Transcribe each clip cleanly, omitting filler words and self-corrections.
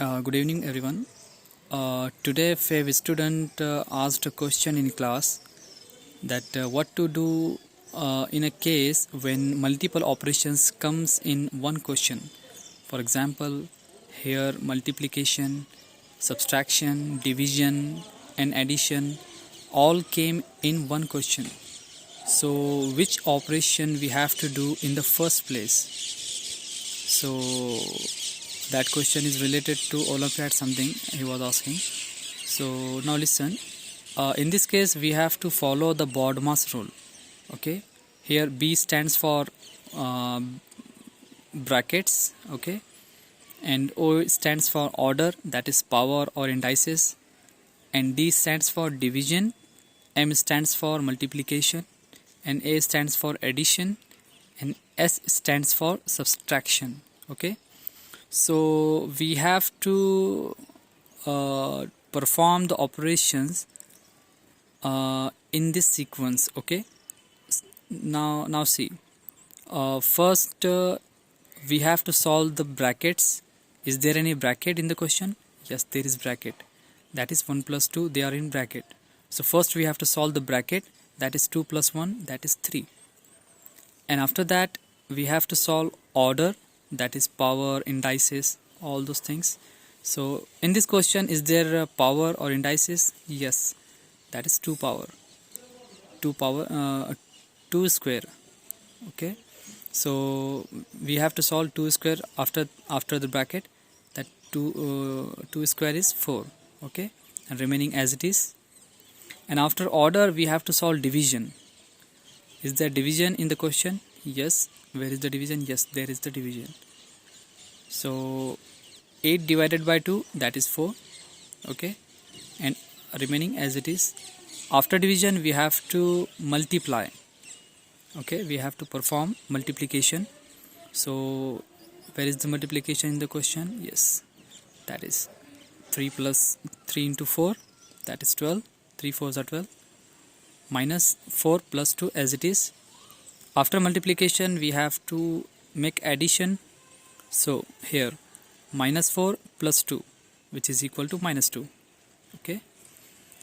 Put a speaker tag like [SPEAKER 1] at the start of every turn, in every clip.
[SPEAKER 1] Good evening, everyone. Today, a student asked a question in class that what to do in a case when multiple operations comes in one question. For example, here multiplication, subtraction, division, and addition all came in one question. So, which operation we have to do in the first place? So that question is related to Olympiad something he was asking. So now listen. In this case, we have to follow the Bodmas rule. Okay. Here B stands for brackets. Okay. And O stands for order, that is power or indices. And D stands for division. M stands for multiplication. And A stands for addition. And S stands for subtraction. Okay. So we have to perform the operations in this sequence. Okay. Now see. First, we have to solve the brackets. Is there any bracket in the question? Yes, there is bracket. That is 1 plus 2. They are in bracket. So first we have to solve the bracket. That is 2 plus 1. That is 3. And after that we have to solve order. That is power, indices, all those things. So in this question, is there a power or indices? Yes, that is 2 power. 2 square. Okay. So we have to solve 2 square after the bracket. That 2 square is 4. Okay. And remaining as it is. And after order, we have to solve division. Is there division in the question? Yes. Where is the division? Yes, there is the division. So 8 divided by 2, that is 4. Okay. And remaining as it is. After division, we have to multiply. Okay. We have to perform multiplication. So where is the multiplication in the question? Yes. That is 3 plus 3 into 4. That is 12. 3 4s are 12. Minus 4 plus 2 as it is. After multiplication, we have to make addition. So here minus 4 plus 2, which is equal to minus 2. Okay.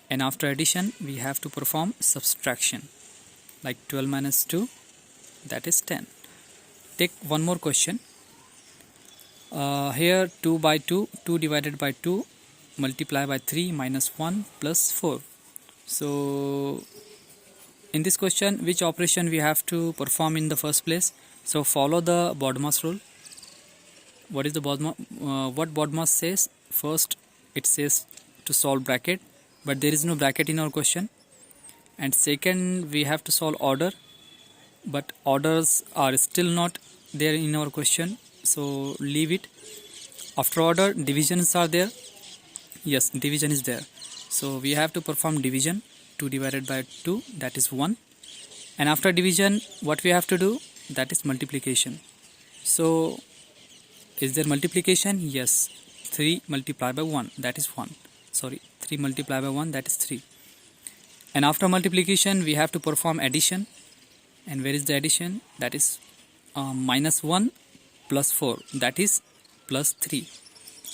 [SPEAKER 1] And after addition, we have to perform subtraction. Like 12 minus 2, that is 10. Take one more question. Here 2 by 2, 2 divided by 2, multiply by 3 minus 1 plus 4. So in this question, which operation we have to perform in the first place? So follow the Bodmas rule. What is the Bodmas? What Bodmas says? First, it says to solve bracket, but there is no bracket in our question. And second, we have to solve order, but orders are still not there in our question. So leave it. After order, divisions are there. Yes, division is there. So we have to perform division. 2 divided by 2, that is 1. And after division, what we have to do? That is multiplication. So is there multiplication? Yes. 3 multiplied by 1, that is 1. Sorry, 3 multiplied by 1, that is 3. And after multiplication, we have to perform addition. And where is the addition? That is minus 1 plus 4, that is plus 3.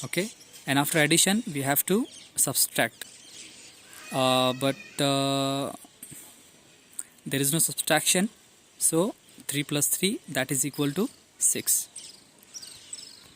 [SPEAKER 1] Okay. And after addition, we have to subtract. But there is no subtraction. So 3 plus 3, that is equal to 6.